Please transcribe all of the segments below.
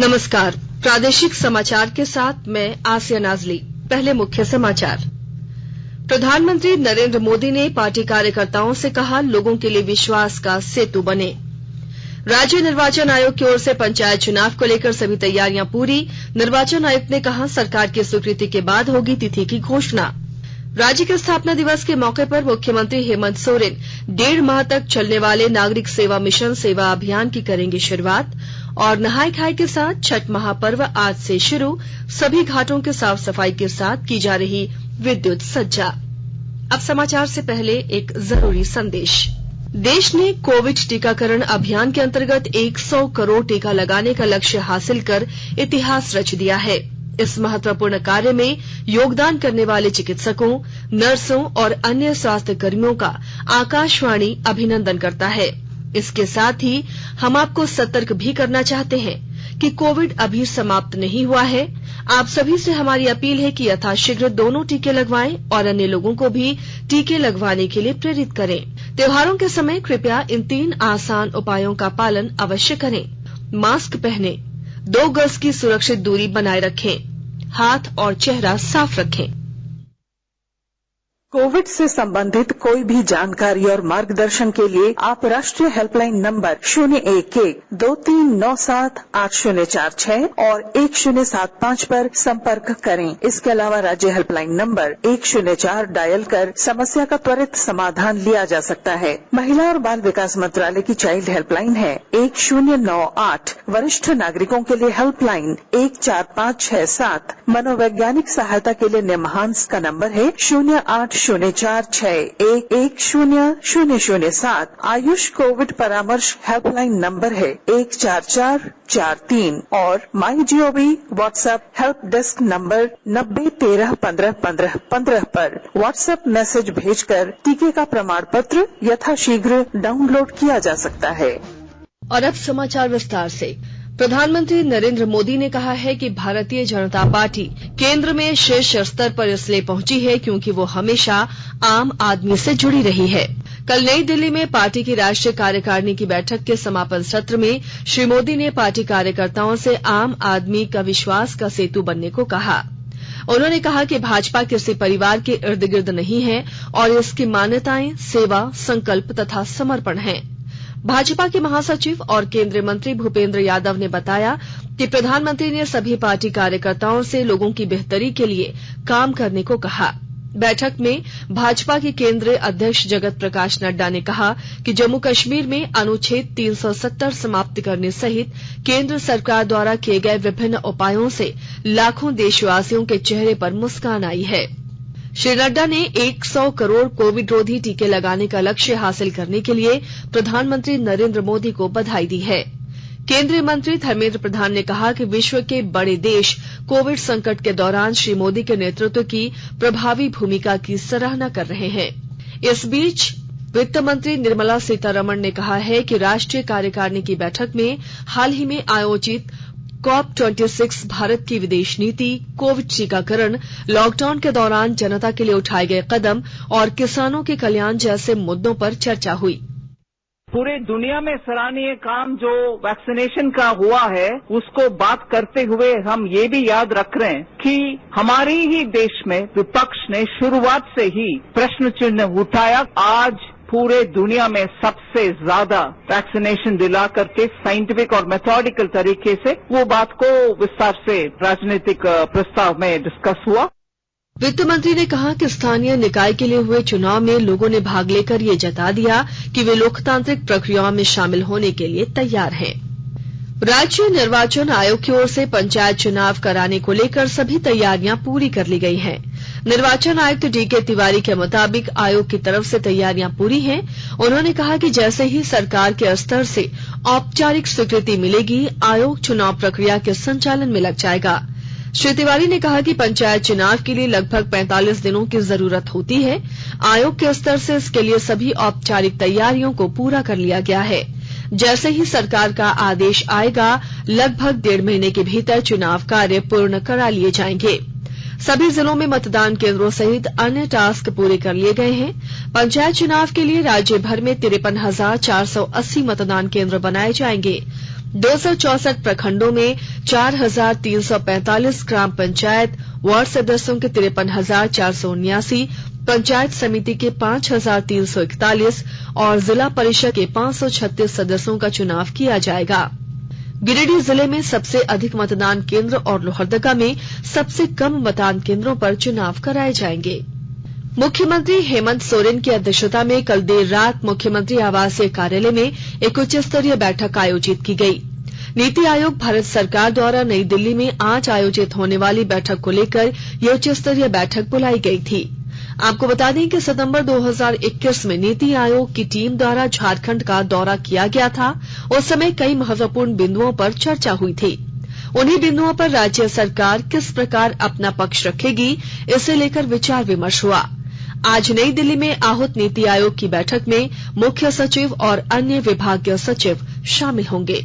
नमस्कार। प्रादेशिक समाचार के साथ मैं आसिया नाजली। पहले मुख्य समाचार। प्रधानमंत्री नरेंद्र मोदी ने पार्टी कार्यकर्ताओं से कहा, लोगों के लिए विश्वास का सेतु बने। राज्य निर्वाचन आयोग की ओर से पंचायत चुनाव को लेकर सभी तैयारियां पूरी। निर्वाचन आयुक्त ने कहा, सरकार की स्वीकृति के बाद होगी तिथि की घोषणा। राज्य के स्थापना दिवस के मौके पर मुख्यमंत्री हेमंत सोरेन 1.5 माह तक चलने वाले नागरिक सेवा मिशन सेवा अभियान की करेंगे शुरुआत। और नहाय खाय के साथ छठ महापर्व आज से शुरू। सभी घाटों के साफ सफाई के साथ की जा रही विद्युत सज्जा। अब समाचार से पहले एक जरूरी संदेश। देश ने कोविड टीकाकरण अभियान के अंतर्गत 100 करोड़ टीका लगाने का लक्ष्य हासिल कर इतिहास रच दिया है। इस महत्वपूर्ण कार्य में योगदान करने वाले चिकित्सकों, नर्सों और अन्य स्वास्थ्य कर्मियों का आकाशवाणी अभिनंदन करता है। इसके साथ ही हम आपको सतर्क भी करना चाहते हैं कि कोविड अभी समाप्त नहीं हुआ है। आप सभी से हमारी अपील है कि यथाशीघ्र दोनों टीके लगवाएं और अन्य लोगों को भी टीके लगवाने के लिए प्रेरित करें। त्योहारों के समय कृपया इन 3 आसान उपायों का पालन अवश्य करें। मास्क पहनें, 2 गज की सुरक्षित दूरी बनाए रखें, हाथ और चेहरा साफ रखें। कोविड से संबंधित कोई भी जानकारी और मार्गदर्शन के लिए आप राष्ट्रीय हेल्पलाइन नंबर 011-2397-8046 और 1075 पर संपर्क करें। इसके अलावा राज्य हेल्पलाइन नंबर 104 डायल कर समस्या का त्वरित समाधान लिया जा सकता है। महिला और बाल विकास मंत्रालय की चाइल्ड हेल्पलाइन है 1098। वरिष्ठ नागरिकों के लिए हेल्पलाइन 14567। मनोवैज्ञानिक सहायता के लिए निमहांस का नंबर है 0806110007। आयुष कोविड परामर्श हेल्पलाइन नंबर है 14443 और MyGov WhatsApp help desk number 90131515 पर व्हाट्सएप मैसेज भेजकर टीके का प्रमाण पत्र यथाशीघ्र डाउनलोड किया जा सकता है। और अब समाचार विस्तार से। प्रधानमंत्री नरेंद्र मोदी ने कहा है कि भारतीय जनता पार्टी केंद्र में शीर्ष स्तर पर इसलिए पहुंची है क्योंकि वो हमेशा आम आदमी से जुड़ी रही है। कल नई दिल्ली में पार्टी की राष्ट्रीय कार्यकारिणी की बैठक के समापन सत्र में श्री मोदी ने पार्टी कार्यकर्ताओं से आम आदमी का विश्वास का सेतु बनने को कहा। उन्होंने कहा कि भाजपा किसी परिवार के इर्द गिर्द नहीं है और इसकी मान्यताएं सेवा, संकल्प तथा समर्पण हैं। भाजपा के महासचिव और केंद्रीय मंत्री भूपेंद्र यादव ने बताया कि प्रधानमंत्री ने सभी पार्टी कार्यकर्ताओं से लोगों की बेहतरी के लिए काम करने को कहा। बैठक में भाजपा के केंद्रीय अध्यक्ष जगत प्रकाश नड्डा ने कहा कि जम्मू कश्मीर में अनुच्छेद 370 समाप्त करने सहित केंद्र सरकार द्वारा किए गए विभिन्न उपायों से लाखों देशवासियों के चेहरे पर मुस्कान आई है। श्री नड्डा ने 100 करोड़ कोविड रोधी टीके लगाने का लक्ष्य हासिल करने के लिए प्रधानमंत्री नरेंद्र मोदी को बधाई दी है। केंद्रीय मंत्री धर्मेंद्र प्रधान ने कहा कि विश्व के बड़े देश कोविड संकट के दौरान श्री मोदी के नेतृत्व की प्रभावी भूमिका की सराहना कर रहे हैं। इस बीच वित्त मंत्री निर्मला सीतारमण ने कहा है कि राष्ट्रीय कार्यकारिणी की बैठक में हाल ही में आयोजित COP26 भारत की विदेश नीति, कोविड टीकाकरण, लॉकडाउन के दौरान जनता के लिए उठाए गए कदम और किसानों के कल्याण जैसे मुद्दों पर चर्चा हुई। पूरे दुनिया में सराहनीय काम जो वैक्सीनेशन का हुआ है उसको बात करते हुए हम ये भी याद रख रहे हैं कि हमारे ही देश में विपक्ष ने शुरुआत से ही प्रश्न चिन्ह उठाया। आज पूरे दुनिया में सबसे ज्यादा वैक्सीनेशन दिला करके साइंटिफिक और मेथोडिकल तरीके से वो बात को विस्तार से राजनीतिक प्रस्ताव में डिस्कस हुआ। वित्त मंत्री ने कहा कि स्थानीय निकाय के लिए हुए चुनाव में लोगों ने भाग लेकर ये जता दिया कि वे लोकतांत्रिक प्रक्रियाओं में शामिल होने के लिए तैयार हैं। राज्य निर्वाचन आयोग की ओर से पंचायत चुनाव कराने को लेकर सभी तैयारियां पूरी कर ली गई हैं। निर्वाचन आयुक्त डीके तिवारी के मुताबिक आयोग की तरफ से तैयारियां पूरी हैं। उन्होंने कहा कि जैसे ही सरकार के स्तर से औपचारिक स्वीकृति मिलेगी, आयोग चुनाव प्रक्रिया के संचालन में लग जाएगा। श्री तिवारी ने कहा कि पंचायत चुनाव के लिए लगभग 45 दिनों की जरूरत होती है। आयोग के स्तर से इसके लिए सभी औपचारिक तैयारियों को पूरा कर लिया गया है। जैसे ही सरकार का आदेश आएगा, लगभग 1.5 महीने के भीतर चुनाव कार्य पूर्ण करा लिए जाएंगे। सभी जिलों में मतदान केंद्रों सहित अन्य टास्क पूरे कर लिए गए हैं। पंचायत चुनाव के लिए राज्य भर में 53,480 मतदान केंद्र बनाए जाएंगे। 264 प्रखंडों में 4,345 ग्राम पंचायत वार्ड सदस्यों के 53,479, पंचायत समिति के 5,341 और जिला परिषद के 536 सदस्यों का चुनाव किया जाएगा। गिरिडीह जिले में सबसे अधिक मतदान केंद्र और लोहरदगा में सबसे कम मतदान केंद्रों पर चुनाव कराए जाएंगे। मुख्यमंत्री हेमंत सोरेन की अध्यक्षता में कल देर रात मुख्यमंत्री आवासीय कार्यालय में एक उच्च स्तरीय बैठक आयोजित की गई। नीति आयोग भारत सरकार द्वारा नई दिल्ली में आज आयोजित होने वाली बैठक को लेकर यह उच्च स्तरीय बैठक बुलाई गई थी। आपको बता दें कि सितंबर 2021 में नीति आयोग की टीम द्वारा झारखंड का दौरा किया गया था। उस समय कई महत्वपूर्ण बिंदुओं पर चर्चा हुई थी। उन्हीं बिंदुओं पर राज्य सरकार किस प्रकार अपना पक्ष रखेगी, इसे लेकर विचार विमर्श हुआ। आज नई दिल्ली में आहूत नीति आयोग की बैठक में मुख्य सचिव और अन्य विभागीय सचिव शामिल होंगे।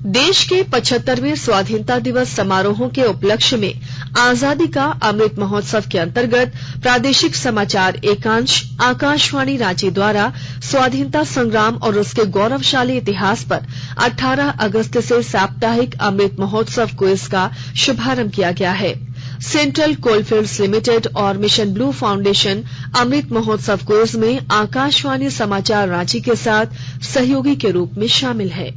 देश के 75वें स्वाधीनता दिवस समारोहों के उपलक्ष्य में आजादी का अमृत महोत्सव के अंतर्गत प्रादेशिक समाचार एकांश आकाशवाणी रांची द्वारा स्वाधीनता संग्राम और उसके गौरवशाली इतिहास पर 18 अगस्त से साप्ताहिक अमृत महोत्सव क्विज का शुभारंभ किया गया है। सेंट्रल कोलफील्ड्स लिमिटेड और mission blue foundation Amrit Mahotsav quiz में आकाशवाणी समाचार रांची के साथ सहयोगी के रूप में शामिल है।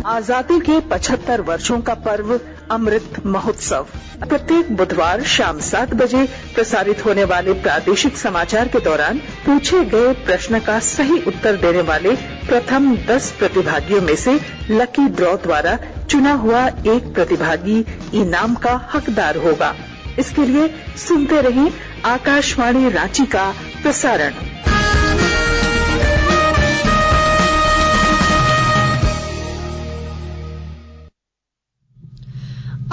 आजादी के 75 वर्षों का पर्व अमृत महोत्सव प्रत्येक बुधवार शाम 7 बजे प्रसारित होने वाले प्रादेशिक समाचार के दौरान पूछे गए प्रश्न का सही उत्तर देने वाले प्रथम 10 प्रतिभागियों में से लकी ड्रॉ द्वारा चुना हुआ एक प्रतिभागी इनाम का हकदार होगा। इसके लिए सुनते रहें आकाशवाणी रांची का प्रसारण।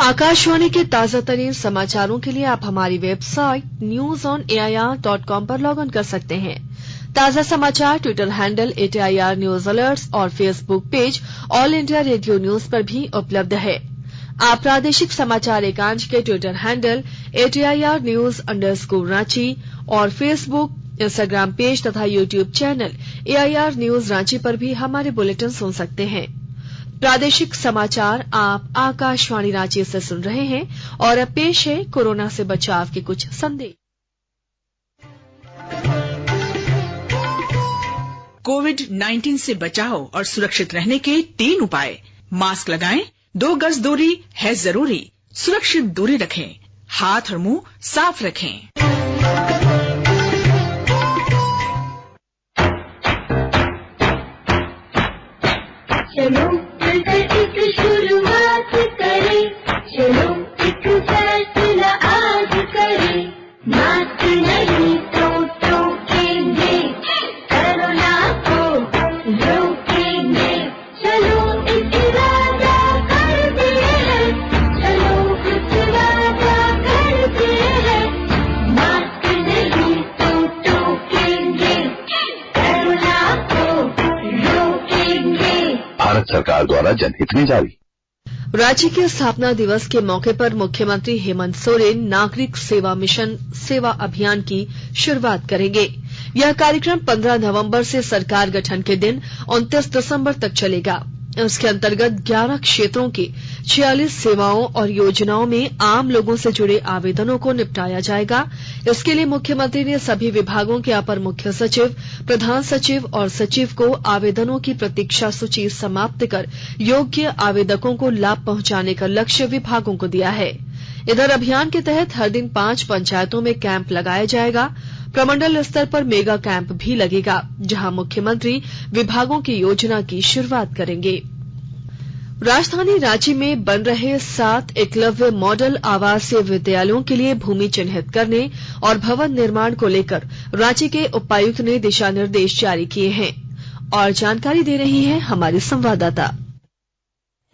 आकाशवाणी के ताजा तरीन समाचारों के लिए आप हमारी वेबसाइट newsonair.com पर लॉग इन कर सकते हैं। ताजा समाचार Twitter handle @AIR news alerts और Facebook page All India Radio news पर भी उपलब्ध है। आप प्रादेशिक समाचार एकांश के ट्विटर हैंडल @AIR न्यूज_रांची और फेसबुक, इंस्टाग्राम पेज तथा YouTube channel AIR news Ranchi पर भी हमारे बुलेटिन सुन सकते हैं। प्रादेशिक समाचार आप आकाशवाणी रांची से सुन रहे हैं और अब पेश है कोरोना से बचाव के कुछ संदेश। कोविड-19 से बचाव और सुरक्षित रहने के 3 उपाय। मास्क लगाएं, 2 गज दूरी है जरूरी, सुरक्षित दूरी रखें, हाथ और मुंह साफ रखें। चलो मिलकर एक शुरुआत करें, चलो एक फैसला आज करें, मास्क नहीं तो टोकेंगे, कोरोना को रोकेंगे, चलो एक इरादा करते हैं, चलो एक इरादा करते हैं, मास्क नहीं तो टोकेंगे, कोरोना को रोकेंगे। भारत सरकार द्वारा जनहित में जारी। रांची के स्थापना दिवस के मौके पर मुख्यमंत्री हेमंत सोरेन नागरिक सेवा मिशन सेवा अभियान की शुरुआत करेंगे। यह कार्यक्रम 15 नवंबर से सरकार गठन के दिन 29 दिसंबर तक चलेगा। इसके अंतर्गत 11 क्षेत्रों की 46 सेवाओं और योजनाओं में आम लोगों से जुड़े आवेदनों को निपटाया जाएगा। इसके लिए मुख्यमंत्री ने सभी विभागों के अपर मुख्य सचिव, प्रधान सचिव और सचिव को आवेदनों की प्रतीक्षा सूची समाप्त कर योग्य आवेदकों को लाभ पहुंचाने का लक्ष्य विभागों को दिया है। इधर अभियान के तहत हर दिन 5 पंचायतों में कैंप लगाया जाएगा। प्रमंडल स्तर पर मेगा कैंप भी लगेगा, जहां मुख्यमंत्री विभागों की योजना की शुरुआत करेंगे। राजधानी रांची में बन रहे 7 एकलव्य मॉडल आवासीय विद्यालयों के लिए भूमि चिन्हित करने और भवन निर्माण को लेकर रांची के उपायुक्त ने दिशा निर्देश जारी किए हैं और जानकारी दे रही है हमारी संवाददाता।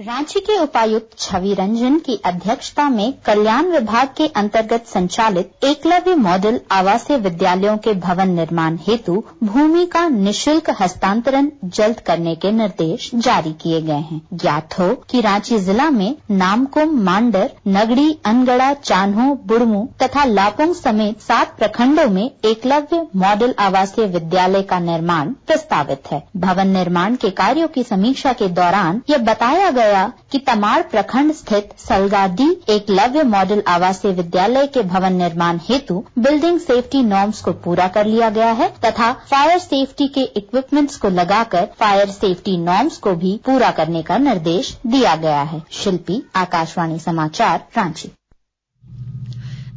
रांची के उपायुक्त छवि रंजन की अध्यक्षता में कल्याण विभाग के अंतर्गत संचालित एकलव्य मॉडल आवासीय विद्यालयों के भवन निर्माण हेतु भूमि का निःशुल्क हस्तांतरण जल्द करने के निर्देश जारी किए गए हैं। ज्ञात हो कि रांची जिला में नामकुम, मांडर, नगड़ी, अनगड़ा, चान्हो, बुढ़मू तथा लापुंग समेत 7 प्रखंडों में एकलव्य मॉडल आवासीय विद्यालय का निर्माण प्रस्तावित है। भवन निर्माण के कार्यों की समीक्षा के दौरान यह बताया गया कि तमाड़ प्रखंड स्थित सलगादी एकलव्य मॉडल आवासीय विद्यालय के भवन निर्माण हेतु बिल्डिंग सेफ्टी नॉर्म्स को पूरा कर लिया गया है तथा फायर सेफ्टी के इक्विपमेंट्स को लगाकर फायर सेफ्टी नॉर्म्स को भी पूरा करने का निर्देश दिया गया है। शिल्पी, आकाशवाणी समाचार, रांची।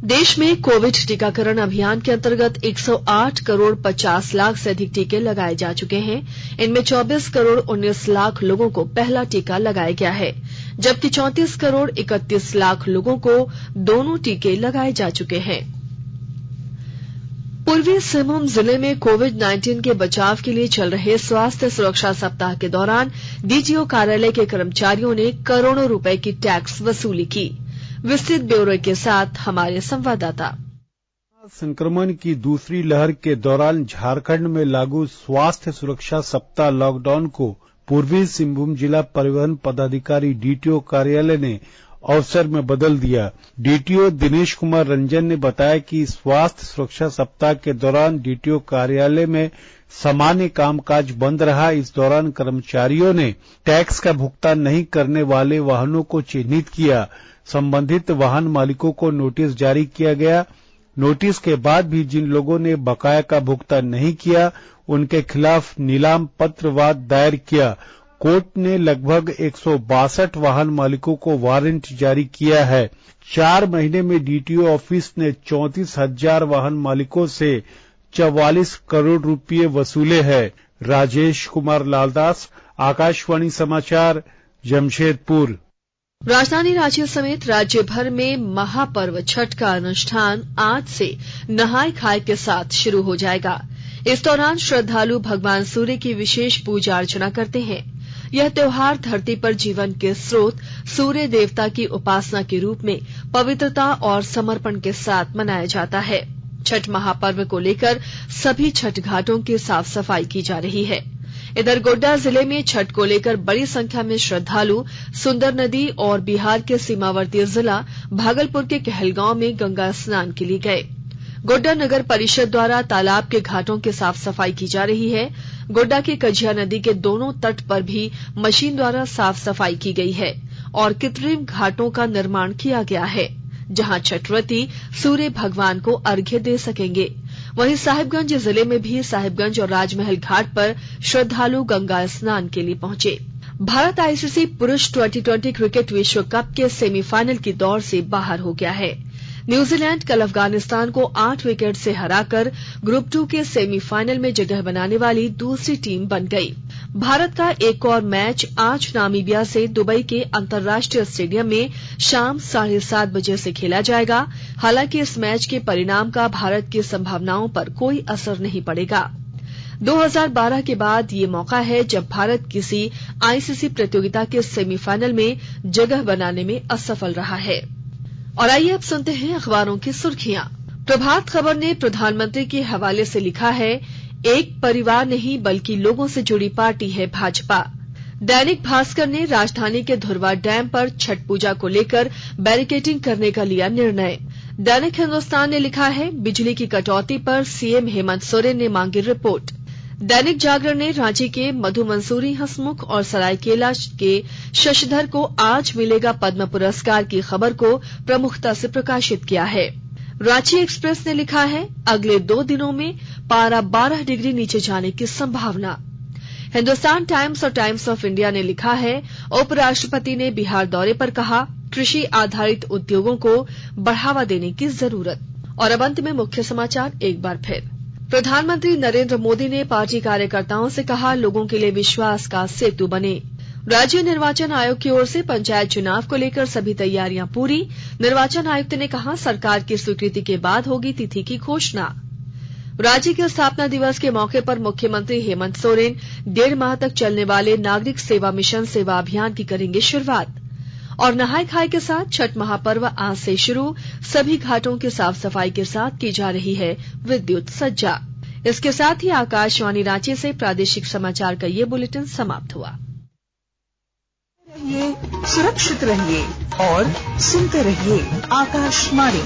देश में कोविड टीकाकरण अभियान के अंतर्गत 108 करोड़ 50 लाख से अधिक टीके लगाए जा चुके हैं। इनमें 24 करोड़ 19 लाख लोगों को पहला टीका लगाया गया है, जबकि 34 करोड़ 31 लाख लोगों को दोनों टीके लगाए जा चुके हैं। पूर्वी सिंहभूम जिले में कोविड-19 के बचाव के लिए चल रहे स्वास्थ्य सुरक्षा सप्ताह के दौरान डीटीओ कार्यालय के कर्मचारियों ने करोड़ों रुपए की टैक्स वसूली की। विस्तृत ब्यौरे के साथ हमारे संवाददाता। संक्रमण की दूसरी लहर के दौरान झारखंड में लागू स्वास्थ्य सुरक्षा सप्ताह लॉकडाउन को पूर्वी सिंहभूम जिला परिवहन पदाधिकारी डीटीओ कार्यालय ने अवसर में बदल दिया। डीटीओ दिनेश कुमार रंजन ने बताया कि स्वास्थ्य सुरक्षा सप्ताह के दौरान डीटीओ कार्यालय में सामान्य कामकाज बंद रहा। इस दौरान कर्मचारियों ने टैक्स का भुगतान नहीं करने वाले वाहनों को चिन्हित किया। संबंधित वाहन मालिकों को नोटिस जारी किया गया। नोटिस के बाद भी जिन लोगों ने बकाया का भुगतान नहीं किया, उनके खिलाफ नीलाम पत्र वाद दायर किया। कोर्ट ने लगभग 162 वाहन मालिकों को वारंट जारी किया है। 4 महीने में डीटीओ ऑफिस ने 34,000 वाहन मालिकों से 44 करोड़ रुपये वसूले हैं। राजेश कुमार लालदास, आकाशवाणी समाचार, जमशेदपुर। राजधानी रांची समेत राज्य भर में महापर्व छठ का अनुष्ठान आज से नहाय खाए के साथ शुरू हो जाएगा। इस दौरान श्रद्धालु भगवान सूर्य की विशेष पूजा अर्चना करते हैं। यह त्योहार धरती पर जीवन के स्रोत सूर्य देवता की उपासना के रूप में पवित्रता और समर्पण के साथ मनाया जाता है। छठ महापर्व को लेकर सभी छठ घाटों की साफ सफाई की जा रही है। इधर गोड्डा जिले में छठ को लेकर बड़ी संख्या में श्रद्धालु सुंदर नदी और बिहार के सीमावर्ती जिला भागलपुर के कहलगांव में गंगा स्नान के लिए गए। गोड्डा नगर परिषद द्वारा तालाब के घाटों की साफ सफाई की जा रही है। गोड्डा की कझिया नदी के दोनों तट पर भी मशीन द्वारा साफ सफाई की गई है और कृत्रिम घाटों का निर्माण किया गया है, जहां छठव्रती सूर्य भगवान को अर्घ्य दे सकेंगे। वहीं साहिबगंज जिले में भी साहिबगंज और राजमहल घाट पर श्रद्धालु गंगा स्नान के लिए पहुंचे। भारत आईसीसी पुरुष T20 क्रिकेट विश्व कप के सेमीफाइनल की दौड़ से बाहर हो गया है। न्यूजीलैंड कल अफगानिस्तान को 8 विकेट से हराकर ग्रुप 2 के सेमीफाइनल में जगह बनाने वाली दूसरी टीम बन गई। भारत का एक और मैच आज नामीबिया से दुबई के अंतर्राष्ट्रीय स्टेडियम में शाम 7:30 बजे से खेला जाएगा। हालांकि इस मैच के परिणाम का भारत की संभावनाओं पर कोई असर नहीं पड़ेगा। 2012 के बाद ये मौका है जब भारत किसी आईसीसी प्रतियोगिता के सेमीफाइनल में जगह बनाने में असफल रहा है। और आइए अब सुनते हैं अखबारों की सुर्खियां। प्रभात खबर ने प्रधानमंत्री के हवाले से लिखा है, एक परिवार नहीं बल्कि लोगों से जुड़ी पार्टी है भाजपा। दैनिक भास्कर ने राजधानी के धुरवा डैम पर छठ पूजा को लेकर बैरिकेडिंग करने का लिया निर्णय। दैनिक हिंदुस्तान ने लिखा है, बिजली की कटौती पर सीएम हेमंत सोरेन ने मांगी रिपोर्ट। दैनिक जागरण ने रांची के मधु मंसूरी हंसमुख और सरायकेला के शशिधर को आज मिलेगा पद्म पुरस्कार की खबर को प्रमुखता से प्रकाशित किया है। रांची एक्सप्रेस ने लिखा है, अगले 2 दिनों में पारा 12 डिग्री नीचे जाने की संभावना। हिंदुस्तान टाइम्स और टाइम्स ऑफ इंडिया ने लिखा है, उपराष्ट्रपति ने बिहार दौरे पर कहा, कृषि आधारित उद्योगों को बढ़ावा देने की जरूरत। और अब अंत में मुख्य समाचार एक बार फिर। प्रधानमंत्री नरेंद्र मोदी ने पार्टी कार्यकर्ताओं से कहा, लोगों के लिए विश्वास का सेतु बने। राज्य निर्वाचन आयोग की ओर से पंचायत चुनाव को लेकर सभी तैयारियां पूरी। निर्वाचन आयुक्त ने कहा, सरकार की स्वीकृति के बाद होगी तिथि की घोषणा। राज्य के स्थापना दिवस के मौके पर मुख्यमंत्री हेमंत सोरेन 1.5 माह तक चलने वाले नागरिक सेवा मिशन सेवा अभियान की करेंगे शुरुआत। और नहाय खाय के साथ छठ महापर्व आज से शुरू, सभी घाटों की साफ सफाई के साथ की जा रही है विद्युत सज्जा। इसके साथ ही आकाशवाणी रांची से प्रादेशिक समाचार का ये बुलेटिन समाप्त हुआ। सुरक्षित रहिए और सुनते रहिए आकाशवाणी।